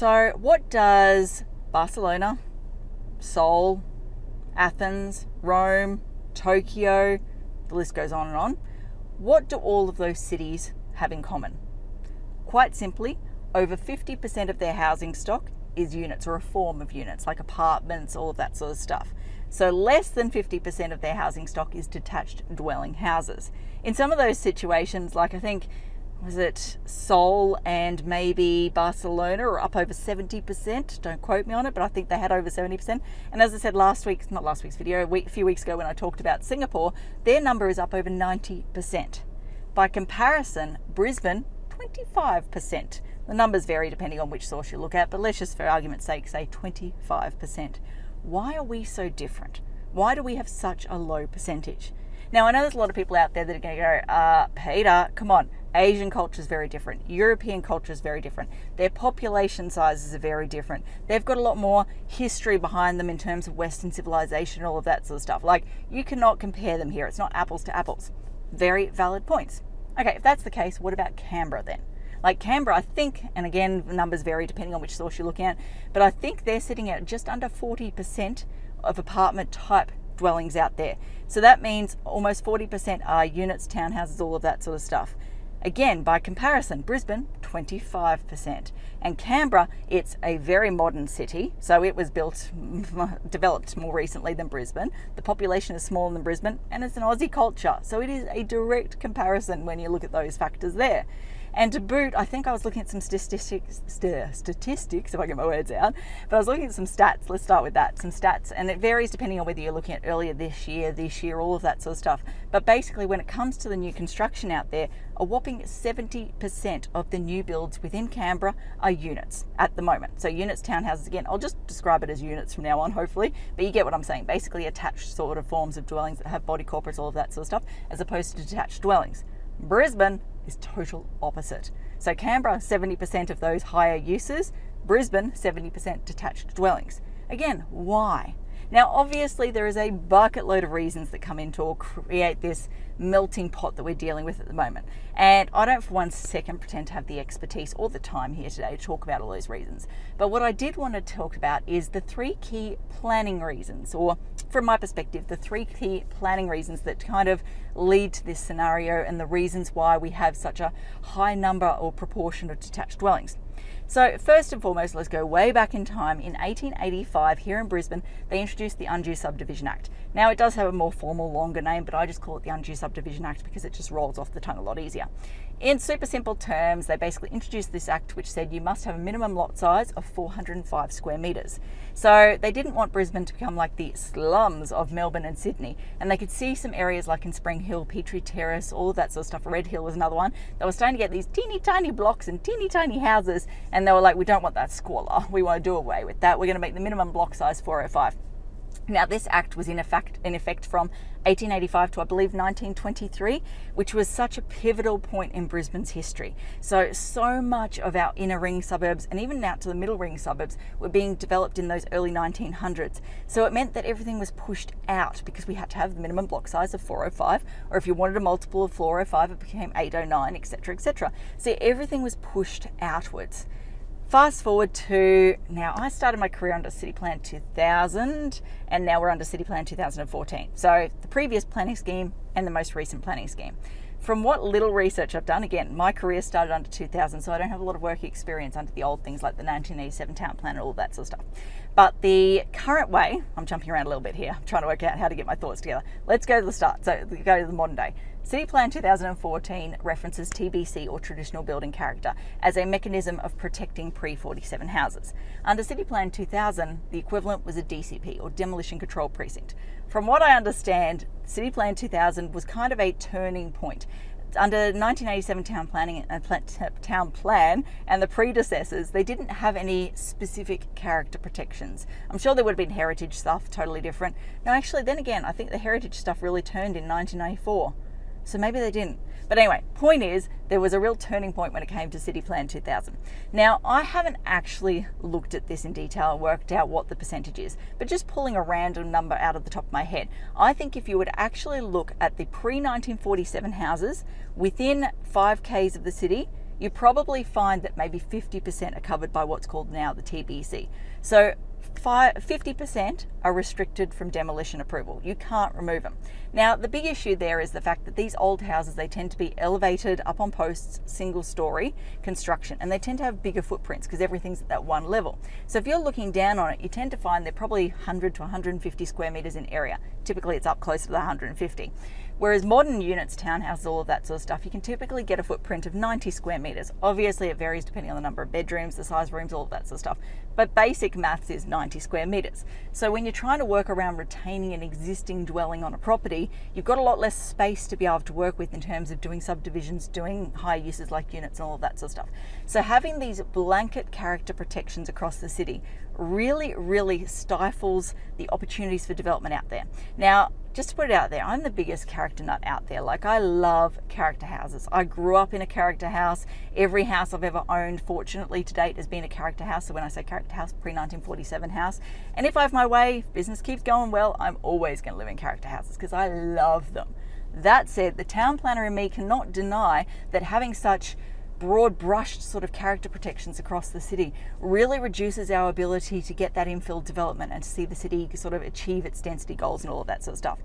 So what does Barcelona, Seoul, Athens, Rome, Tokyo, the list goes on and on, what do all of those cities have in common? Quite simply, over 50% of their housing stock is units, or a form of units, like apartments, all of that sort of stuff. So less than 50% of their housing stock is detached dwelling houses. In some of those situations, like I think, was it Seoul and maybe Barcelona, are up over 70%. Don't quote me on it, but I think they had over 70%. And as I said not last week's video, a few weeks ago when I talked about Singapore, their number is up over 90%. By comparison, Brisbane, 25%. The numbers vary depending on which source you look at, but let's just for argument's sake say 25%. Why are we so different? Why do we have such a low percentage? Now, I know there's a lot of people out there that are going to go, Peter, come on. Asian culture is very different. European culture is very different. Their population sizes are very different. They've got a lot more history behind them in terms of Western civilization, all of that sort of stuff. Like, you cannot compare them here. It's not apples to apples. Very valid points. Okay, if that's the case, what about Canberra then? Like Canberra, I think, and again, numbers vary depending on which source you're looking at, but I think they're sitting at just under 40% of apartment type dwellings out there. So that means almost 40% are units, townhouses, all of that sort of stuff. Again, by comparison, Brisbane, 25%. And Canberra, it's a very modern city. So it was developed more recently than Brisbane. The population is smaller than Brisbane, and it's an Aussie culture. So it is a direct comparison when you look at those factors there. And to boot, I think I was looking at some statistics, if I get my words out, but I was looking at some stats. Let's start with that, some stats. And it varies depending on whether you're looking at earlier this year, all of that sort of stuff. But basically, when it comes to the new construction out there, a whopping 70% of the new builds within Canberra are units at the moment. So units, townhouses, again, I'll just describe it as units from now on, hopefully, but you get what I'm saying. Basically attached sort of forms of dwellings that have body corporates, all of that sort of stuff, as opposed to detached dwellings. Brisbane is total opposite. So Canberra, 70% of those higher uses, Brisbane, 70% detached dwellings. Again, why? Now, obviously, there is a bucket load of reasons that come into or create this melting pot that we're dealing with at the moment. And I don't for one second pretend to have the expertise or the time here today to talk about all those reasons. But what I did want to talk about is the three key planning reasons, or from my perspective, the three key planning reasons that kind of lead to this scenario and the reasons why we have such a high number or proportion of detached dwellings. So first and foremost, let's go way back in time. In 1885, here in Brisbane, they introduced the Undue Subdivision Act. Now, it does have a more formal, longer name, but I just call it the Undue Subdivision Act because it just rolls off the tongue a lot easier. In super simple terms, they basically introduced this act which said you must have a minimum lot size of 405 square metres. So they didn't want Brisbane to become like the slums of Melbourne and Sydney. And they could see some areas like in Spring Hill, Petrie Terrace, all of that sort of stuff. Red Hill was another one. They were starting to get these teeny tiny blocks and teeny tiny houses. And they were like, we don't want that squalor. We want to do away with that. We're going to make the minimum block size 405. Now, this act was in effect from 1885 to, I believe, 1923, which was such a pivotal point in Brisbane's history. So much of our inner ring suburbs and even out to the middle ring suburbs were being developed in those early 1900s. So it meant that everything was pushed out because we had to have the minimum block size of 405, or if you wanted a multiple of 405, it became 809, etc., etc. So everything was pushed outwards. Fast forward to now, I started my career under City Plan 2000, and now we're under City Plan 2014. So the previous planning scheme and the most recent planning scheme. From what little research I've done, again, my career started under 2000, so I don't have a lot of work experience under the old things like the 1987 town plan and all that sort of stuff. But the current way, I'm jumping around a little bit here, I'm trying to work out how to get my thoughts together. Let's go to the start, so go to the modern day. City Plan 2014 references TBC, or traditional building character, as a mechanism of protecting pre-47 houses. Under City Plan 2000, the equivalent was a DCP, or Demolition Control Precinct. From what I understand, City Plan 2000 was kind of a turning point. Under 1987 town plan and the predecessors, they didn't have any specific character protections. I'm sure there would have been heritage stuff, totally different. No, actually, then again, I think the heritage stuff really turned in 1994. So maybe they didn't. But anyway, point is, there was a real turning point when it came to City Plan 2000. Now, I haven't actually looked at this in detail and worked out what the percentage is, but just pulling a random number out of the top of my head, I think if you would actually look at the pre-1947 houses within 5Ks of the city, you probably find that maybe 50% are covered by what's called now the TBC. So 50% are restricted from demolition approval. You can't remove them. Now, the big issue there is the fact that these old houses, they tend to be elevated up on posts, single story construction, and they tend to have bigger footprints because everything's at that one level. So if you're looking down on it, you tend to find they're probably 100 to 150 square meters in area. Typically it's up closer to the 150. Whereas modern units, townhouses, all of that sort of stuff, you can typically get a footprint of 90 square meters. Obviously it varies depending on the number of bedrooms, the size of rooms, all of that sort of stuff. But basic maths is 90 square meters. So when you're trying to work around retaining an existing dwelling on a property, you've got a lot less space to be able to work with in terms of doing subdivisions, doing higher uses like units and all of that sort of stuff. So having these blanket character protections across the city really stifles the opportunities for development out there. Now, just to put it out there, I'm the biggest character nut out there. Like, I love character houses. I grew up in a character house. Every house I've ever owned, fortunately to date, has been a character house. So when I say character house, pre-1947 house. And if I have my way, if business keeps going well, I'm always going to live in character houses because I love them. That said, the town planner in me cannot deny that having such broad brushed sort of character protections across the city really reduces our ability to get that infill development and to see the city sort of achieve its density goals and all of that sort of stuff.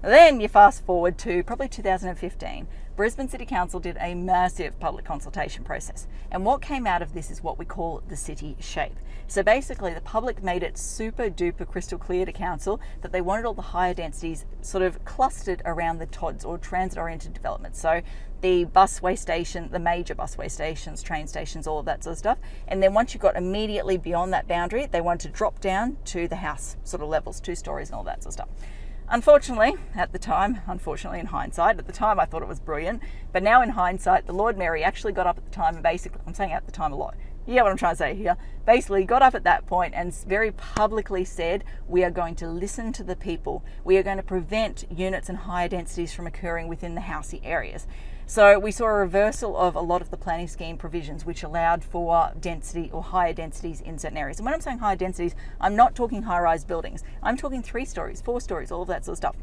Then you fast forward to probably 2015. Brisbane City Council did a massive public consultation process. And what came out of this is what we call the city shape. So basically the public made it super duper crystal clear to council that they wanted all the higher densities sort of clustered around the TODs, or transit oriented development. So the busway station, the major busway stations, train stations, all of that sort of stuff. And then once you got immediately beyond that boundary, they wanted to drop down to the house sort of levels, 2 stories and all that sort of stuff. Unfortunately, at the time, in hindsight, at the time I thought it was brilliant, but now in hindsight, the Lord Mayor actually got up at the time and basically, I'm saying at the time a lot, you get what I'm trying to say here, basically got up at that point and very publicly said, we are going to listen to the people. We are going to prevent units and higher densities from occurring within the housey areas. So we saw a reversal of a lot of the planning scheme provisions which allowed for density or higher densities in certain areas. And when I'm saying higher densities, I'm not talking high-rise buildings. I'm talking 3 stories, 4 stories, all of that sort of stuff.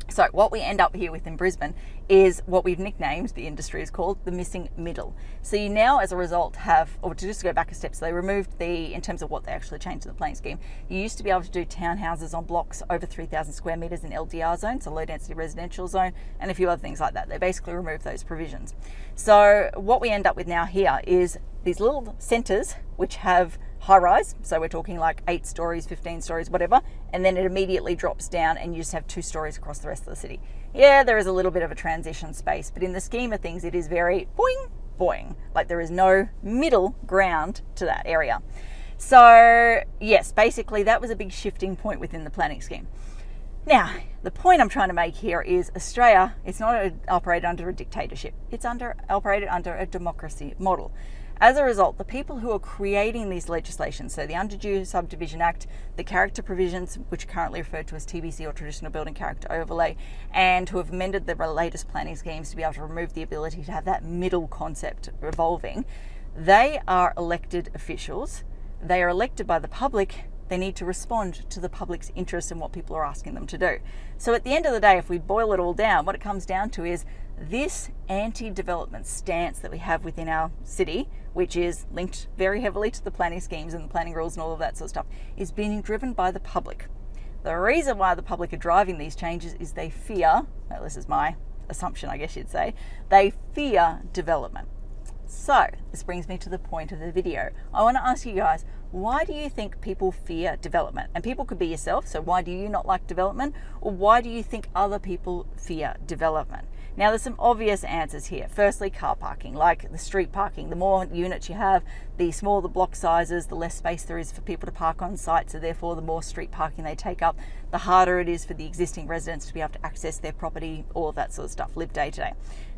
So what we end up here with in Brisbane is what we've nicknamed, the industry is called, the missing middle. So you now, as a result, have, or to just go back a step, so they removed the, in terms of what they actually changed in the planning scheme, you used to be able to do townhouses on blocks over 3,000 square metres in LDR zone, so low density residential zone, and a few other things like that. They basically removed those provisions. So what we end up with now here is these little centres which have high rise, so we're talking like 8 stories, 15 stories, whatever, and then it immediately drops down and you just have 2 stories across the rest of the city. Yeah, there is a little bit of a transition space, but in the scheme of things, it is very boing, boing. Like there is no middle ground to that area. So yes, basically that was a big shifting point within the planning scheme. Now, the point I'm trying to make here is Australia, it's not operated under a dictatorship. It's operated under a democracy model. As a result, the people who are creating these legislations, so the Undue Subdivision Act, the character provisions, which are currently referred to as TBC or Traditional Building Character Overlay, and who have amended the latest planning schemes to be able to remove the ability to have that middle concept evolving, they are elected officials. They are elected by the public. They need to respond to the public's interest in what people are asking them to do. So at the end of the day, if we boil it all down, what it comes down to is this anti-development stance that we have within our city, which is linked very heavily to the planning schemes and the planning rules and all of that sort of stuff, is being driven by the public. The reason why the public are driving these changes is they fear, well, this is my assumption I guess you'd say, they fear development. So this brings me to the point of the video. I want to ask you guys, why do you think people fear development? And people could be yourself, so why do you not like development? Or why do you think other people fear development? Now there's some obvious answers here. Firstly, car parking, like the street parking. The more units you have, the smaller the block sizes, the less space there is for people to park on site, so therefore the more street parking they take up, the harder it is for the existing residents to be able to access their property, all of that sort of stuff, live day to day.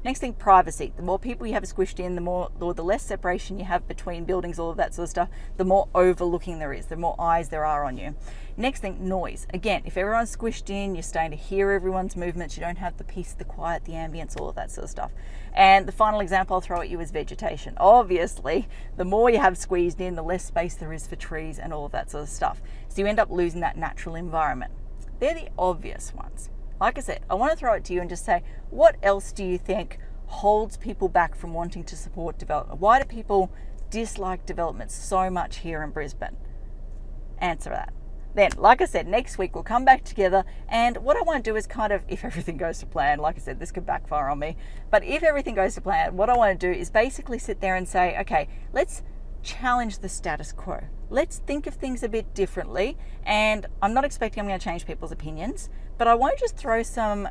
Next thing, privacy. The more people you have squished in, the less separation you have between buildings, all of that sort of stuff, the more overlooking there is, the more eyes there are on you. Next thing, noise. Again, if everyone's squished in, you're starting to hear everyone's movements, you don't have the peace, the quiet, the ambience, all of that sort of stuff. And the final example I'll throw at you is vegetation. Obviously, the more you have squeezed in, the less space there is for trees and all of that sort of stuff. So you end up losing that natural environment. They're the obvious ones. Like I said, I want to throw it to you and just say, what else do you think holds people back from wanting to support development? Why do people dislike development so much here in Brisbane? Answer that. Then, like I said, next week we'll come back together, and what I want to do is kind of, if everything goes to plan, like I said, this could backfire on me, but if everything goes to plan, what I want to do is basically sit there and say, okay, let's challenge the status quo. Let's think of things a bit differently, and I'm not expecting I'm going to change people's opinions, but I won't just throw some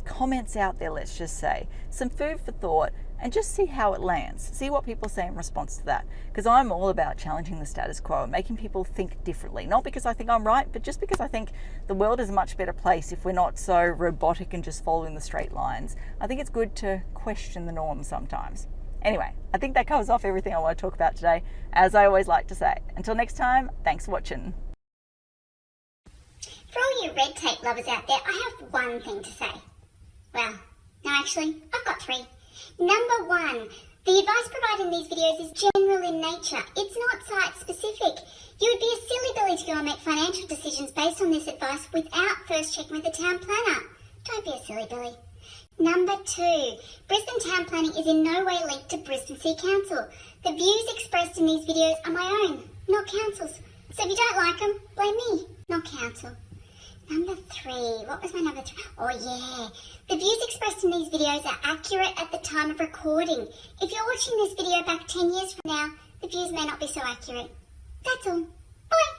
comments out there, let's just say, some food for thought, and just see how it lands. See what people say in response to that. Because I'm all about challenging the status quo and making people think differently. Not because I think I'm right, but just because I think the world is a much better place if we're not so robotic and just following the straight lines. I think it's good to question the norm sometimes. Anyway, I think that covers off everything I want to talk about today, as I always like to say. Until next time, thanks for watching. For all you red tape lovers out there, I have one thing to say. Well, no, actually, I've got three. Number one, the advice provided in these videos is general in nature. It's not site-specific. You would be a silly Billy to go and make financial decisions based on this advice without first checking with the town planner. Don't be a silly Billy. Number two, Brisbane town planning is in no way linked to Brisbane City Council. The views expressed in these videos are my own, not council's. So if you don't like them, blame me, not council. Number three, what was my number three? Oh yeah, the views expressed in these videos are accurate at the time of recording. If you're watching this video back 10 years from now, the views may not be so accurate. That's all. Bye.